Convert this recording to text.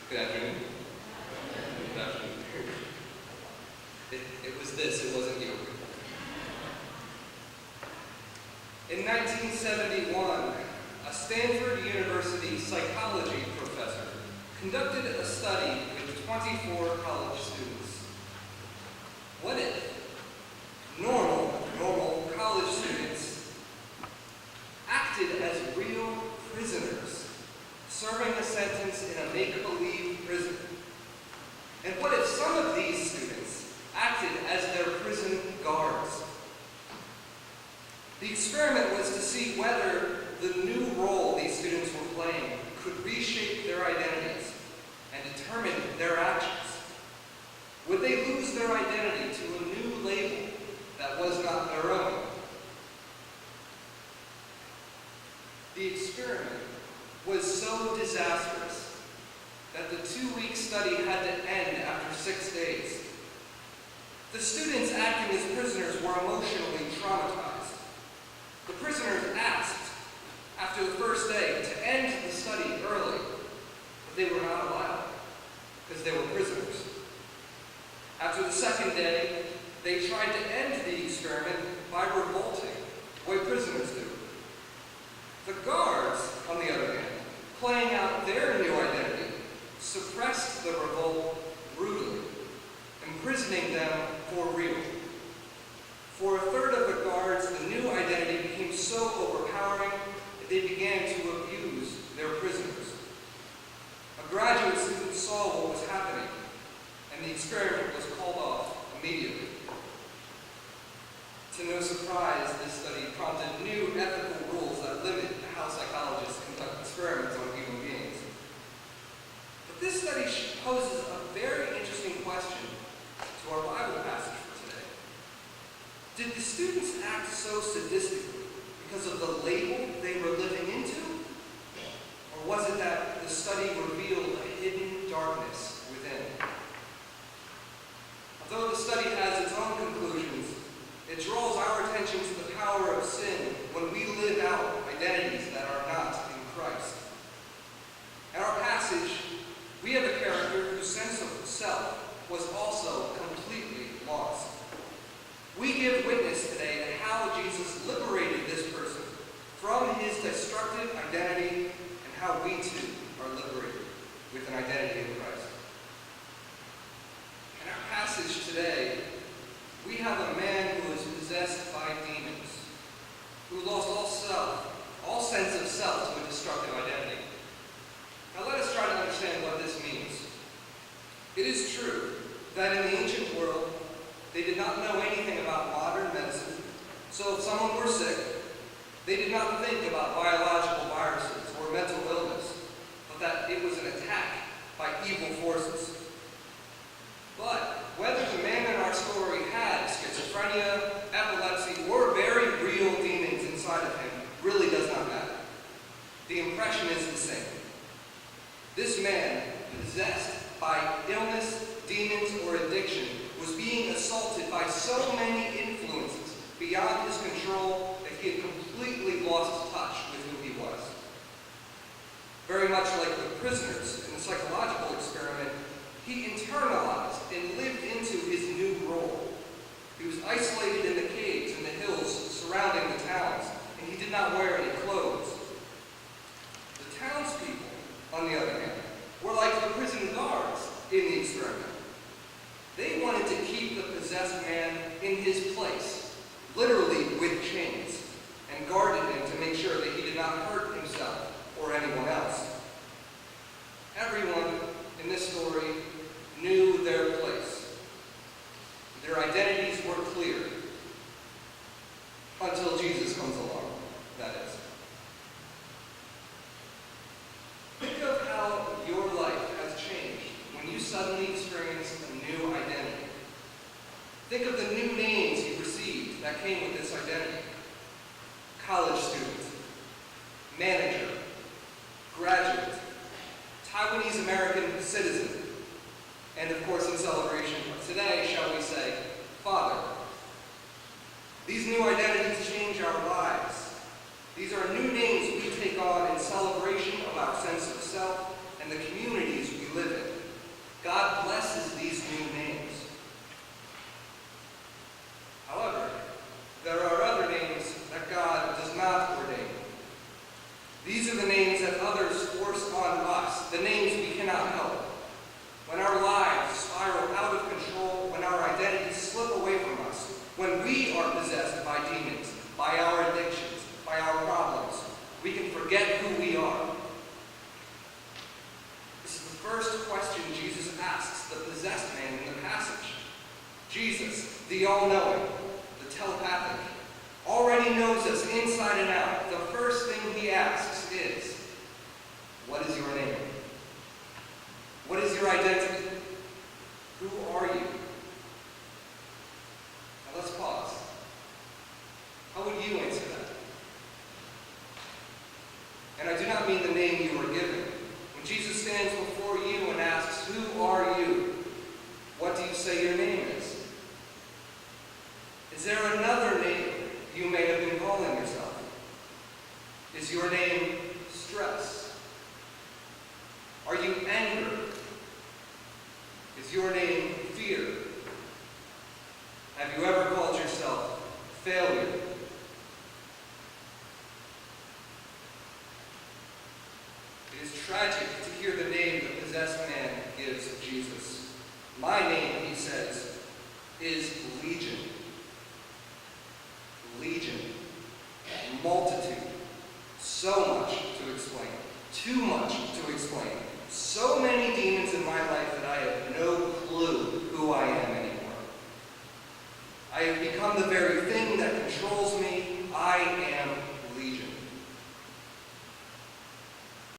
Good afternoon. Good afternoon. It was this, it wasn't you. In 1971, a Stanford University psychology professor conducted a study with 24 college students. What if normal college students acted as real prisoners, serving a sentence in a make-believe prison? And what if some of these students acted as their prison guards? The experiment was to see whether the new role these students were playing could reshape their identities and determine their actions. Would they lose their identity to a new label that was not their own? The experiment was so disastrous that the 2-week study had to end after 6 days. The students acting as prisoners were emotionally traumatized. The prisoners asked, after the first day, to end the study early, but they were not allowed because they were prisoners. After the second day, they tried to end the experiment by revolting, the way prisoners do. The guards, on the other hand, playing out their new identity, suppressed the revolt brutally, imprisoning them for real. For a third of the guards, the new identity became so overpowering that they began to abuse their prisoners. A graduate student saw what was happening, and the experiment was called off immediately. To no surprise, this study prompted new ethical rules that limit how psychologists conduct experiments on human beings. But this study poses a very interesting question to our Bible passage for today. Did the students act so sadistically because of the label they were living into? Or was it that the study revealed a hidden darkness within? Although the study has its own conclusions, it draws our attention to the power of sin when we live out identities that are not in Christ. In our passage, we have a character whose sense of self was also completely lost. We give witness today to how Jesus liberated this person from his destructive identity and how we too are liberated with an identity in Christ. In our passage today, we have a man who is possessed by demons, who lost all sense of self to a destructive identity. Now let us try to understand what this means. It is true that in the ancient world, they did not know anything about modern medicine, so if someone were sick, they did not think about biological viruses or mental illness, but that it was an attack by evil forces. But whether the man in our story had schizophrenia, epilepsy, or very real demons inside of him really does not matter. The impression is the same. This man, possessed by illness, demons, or addiction, was being assaulted by so many influences beyond his control that he had completely lost touch with who he was. Very much like the prisoners in the psychological experiment, he internalized and lived into his new role. He was isolated in the caves and the hills surrounding the towns, and he did not wear any clothes. The townspeople, on the other hand, were like the prison guards in the experiment. They wanted to keep the possessed man in his place, literally with chains, and guarded him to make sure that he did not hurt himself or anyone else. Everyone in this story knew their place. Their identities were clear. Until Jesus comes along, that is. Think of how your life has changed when you suddenly experience a new identity. Think of the new names you received that came with this identity. College student, manager, graduate, Taiwanese American citizen, and of course in celebration of today, shall we say, Father. These new identities change our lives. These are new names we take on in celebration of our sense of self and the communities we live in. These are the names that others force on us, the names we cannot help. When our lives spiral out of control, when our identities slip away from us, when we are possessed by demons, by our addictions, by our problems, we can forget who we are. This is the first question Jesus asks the possessed man in the passage. Jesus, the all-knowing, the telepathic, already knows us inside and out. The first thing he asks is, what is your name? What is your identity? Who are you? Now let's pause. How would you answer that? And I do not mean the name you were given. When Jesus stands before you and asks, who are you? What do you say your name is? Is there another name you may have been calling yourself? Is your name stress? Are you anger? Is your name fear? Have you ever called yourself failure? It is tragic to hear the name the possessed man gives Jesus. My name, he says, is Legion. Legion. Multitude. So much.